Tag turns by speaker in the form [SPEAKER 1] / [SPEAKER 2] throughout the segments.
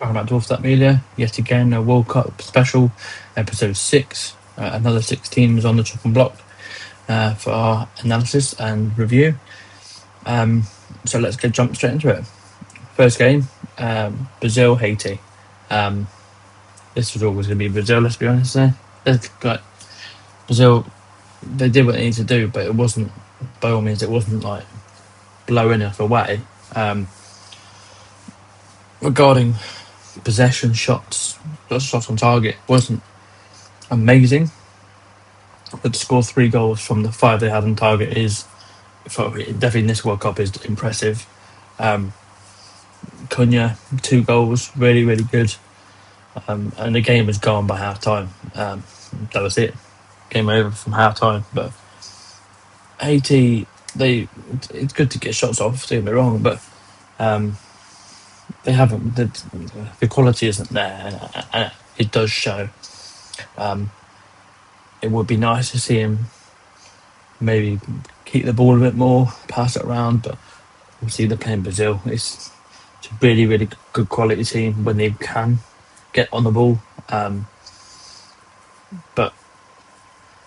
[SPEAKER 1] Welcome back to Wolf That Media. Yet again, a World Cup special, episode 6. Another 6 teams on the chopping block for our analysis and review. So let's jump straight into it. First game, Brazil, Haiti. This was always going to be Brazil, let's be honest there. Brazil, they did what they needed to do, but it wasn't, by all means, it wasn't like blowing us away. Regarding possession shots on target, wasn't amazing, but to score 3 goals from the 5 they had on target is, definitely in this World Cup, is impressive. Cunha, 2 goals, really, really good. And the game was gone by half time. That was it. Game over from half time. But Haiti, it's good to get shots off, don't get me wrong, but they haven't. The quality isn't there, and it does show. It would be nice to see him maybe keep the ball a bit more, pass it around, but obviously they're playing Brazil. It's a really, really good quality team when they can get on the ball. But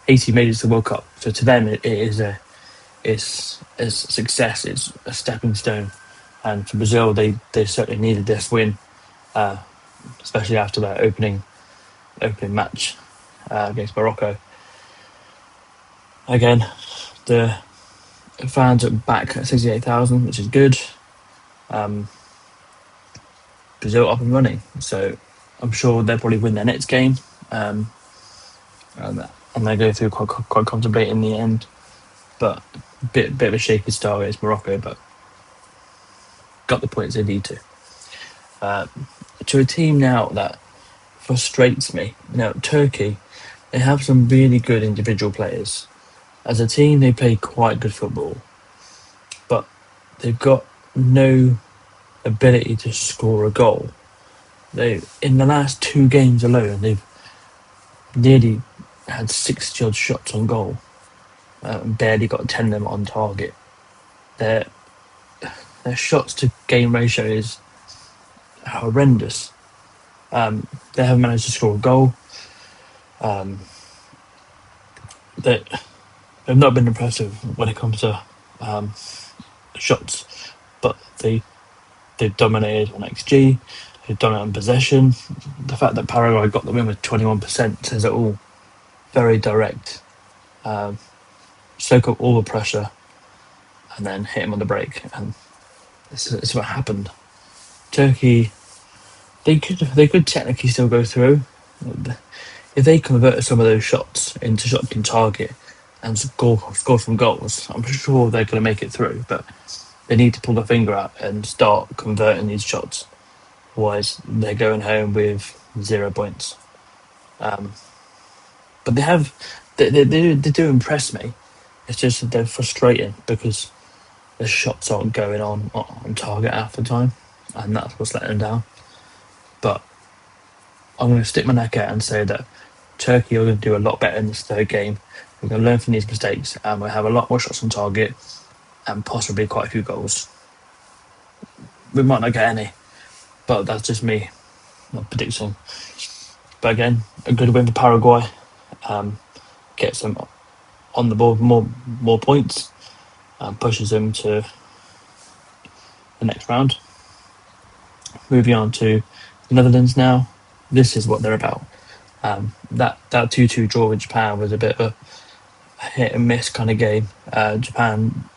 [SPEAKER 1] Haiti made it to the World Cup, so to them it's a success. It's a stepping stone, and for Brazil, they certainly needed this win, especially after their opening match against Morocco. Again, the fans are back at 68,000, which is good. Brazil up and running, so I'm sure they'll probably win their next game, and they go through quite comfortably in the end. But bit of a shaky start against Morocco, but got the points they need to. To a team now that frustrates me. Now, Turkey, they have some really good individual players. As a team, they play quite good football, but they've got no ability to score a goal. In the last 2 games alone, they've nearly had 60 odd shots on goal, and barely got 10 of them on target. Their shots to game ratio is horrendous. They haven't managed to score a goal. They've not been impressive when it comes to shots, but they've dominated on XG. They've dominated on possession. The fact that Paraguay got the win with 21% says it all. Very direct. Soak up all the pressure and then hit him on the break, and it's what happened. Turkey, they could technically still go through if they converted some of those shots into shots on target and score some goals. I'm sure they're going to make it through, but they need to pull their finger out and start converting these shots. Otherwise, they're going home with 0 points. But they do impress me. It's just that they're frustrating because the shots aren't going on target half the time, and that's what's letting them down. But I'm going to stick my neck out and say that Turkey are going to do a lot better in this third game. We're going to learn from these mistakes, and we'll have a lot more shots on target and possibly quite a few goals. We might not get any, but that's just me not predicting. But again, a good win for Paraguay. Gets them on the board more points and pushes them to the next round. Moving on to the Netherlands now. This is what they're about. That 2-2 draw with Japan was a bit of a hit and miss kind of game. Japan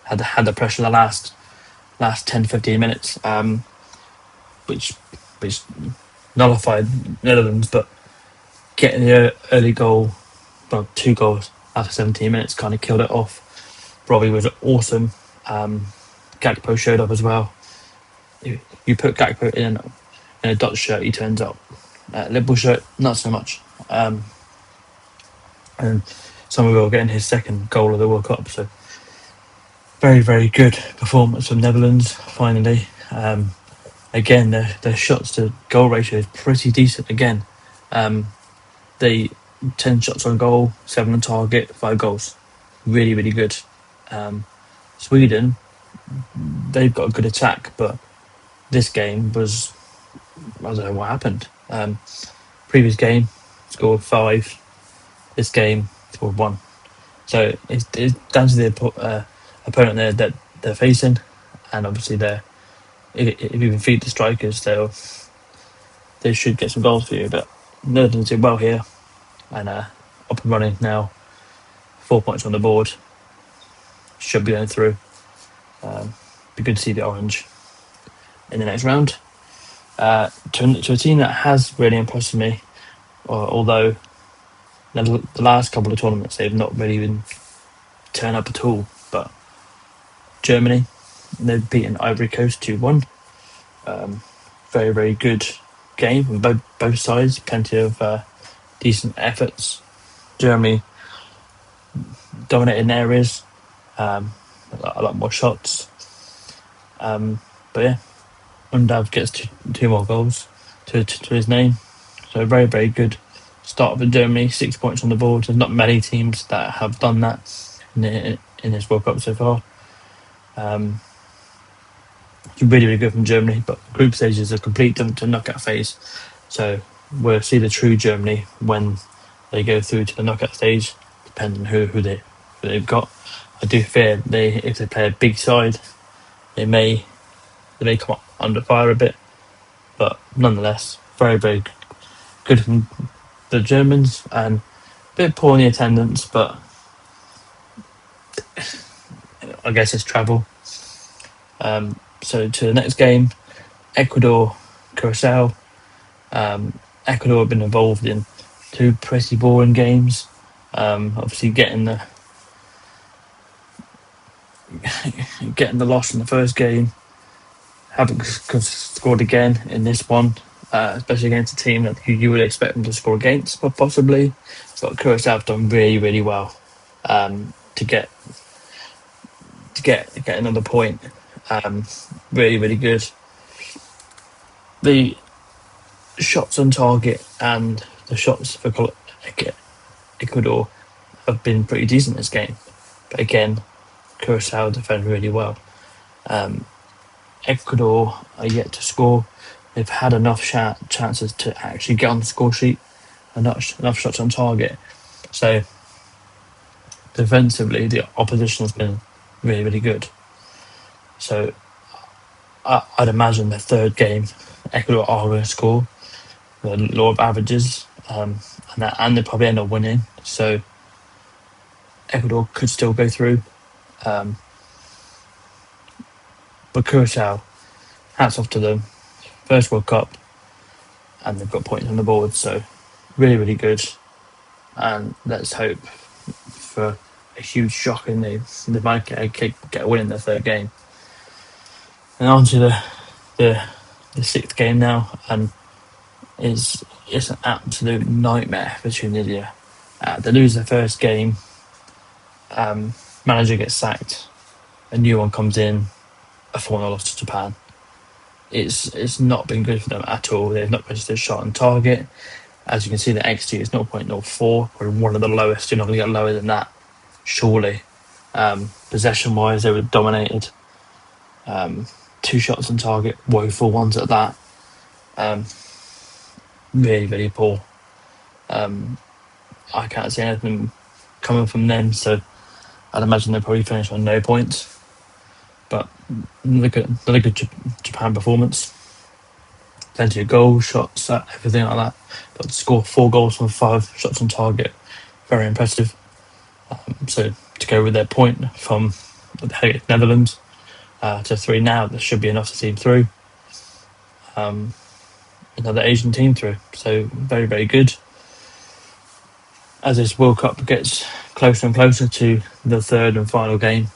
[SPEAKER 1] had the pressure the last 10-15 minutes, which nullified Netherlands, but getting the early goal, well, 2 goals after 17 minutes, kind of killed it off. Robbie was awesome. Gakpo showed up as well. You put Gakpo in a Dutch shirt, he turns up. Liverpool shirt, not so much. And Somerville getting his 2nd goal of the World Cup. So very, very good performance from Netherlands, finally. Again, their shots to goal ratio is pretty decent again. They 10 shots on goal, 7 on target, 5 goals. Really, really good. Sweden, they've got a good attack, but this game was don't know what happened. Previous game scored 5. This game scored 1. So it's down to the opponent there that they're facing, and obviously if you can feed the strikers, they should get some goals for you. But Netherlands did well here, and up and running now. 4 points on the board. Should be going through. Be good to see the orange in the next round. To a team that has really impressed me, although the last couple of tournaments they've not really been turn up at all. But Germany, they've beaten Ivory Coast 2-1. Very, very good game from both sides. Plenty of decent efforts. Germany dominated in areas, a lot more shots. But yeah, Undav gets two more goals to his name. So very, very good start for Germany. 6 points on the board. There's not many teams that have done that in this World Cup so far. It's really, really good from Germany, but group stage is a complete to knockout phase. So we'll see the true Germany when they go through to the knockout stage, depending on who they've got. I do fear if they play a big side, they may come up under fire a bit, but nonetheless, very, very good from the Germans, and a bit poor in the attendance, but I guess it's travel. So to the next game, Ecuador, Curaçao. Ecuador have been involved in 2 pretty boring games. Obviously, getting the loss in the first game, haven't scored again in this one, especially against a team that you would expect them to score against, but possibly. But Curaçao have done really, really well to get another point. Really, really good. The shots on target and the shots for Ecuador have been pretty decent this game. But again, Curaçao defend really well. Ecuador are yet to score. They've had enough chances to actually get on the score sheet, enough shots on target. So defensively, the opposition has been really, really good. So I'd imagine the third game, Ecuador are going to score the law of averages, and they probably end up winning. So Ecuador could still go through. But Curaçao, hats off to them. First World Cup, and they've got points on the board. So really, really good. And let's hope for a huge shock and they might get a win in their third game. And on to the sixth game now, and it's an absolute nightmare for Tunisia. They lose their first game, manager gets sacked, a new one comes in, a 4-0 loss to Japan. It's not been good for them at all. They've not registered a shot on target. As you can see, the XG is 0.04, probably one of the lowest. You're not going to get lower than that, surely. Possession-wise, they were dominated. 2 shots on target, woeful ones at that. Really, really poor. I can't see anything coming from them, so I'd imagine they'll probably finish on no points. But another good Japan performance. Plenty of goals, shots, everything like that. But to score 4 goals from 5 shots on target, very impressive. So to go with their point from the Netherlands to 3 now, that should be enough to see them through. Another Asian team through, so very, very good. As this World Cup gets closer and closer to the third and final game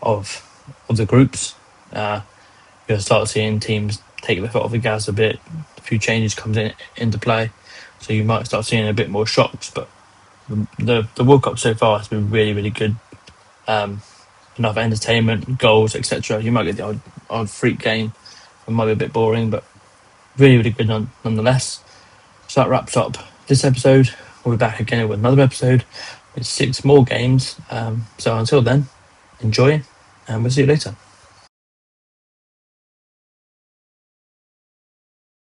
[SPEAKER 1] of the groups, you'll start seeing teams take their foot off the gas a bit. A few changes comes into play, so you might start seeing a bit more shocks. But the World Cup so far has been really, really good. Enough entertainment, goals, etc. You might get the odd freak game. It might be a bit boring, but really, really good nonetheless. So that wraps up this episode. We'll be back again with another episode with 6 more games. So until then, enjoy, and we'll see you later.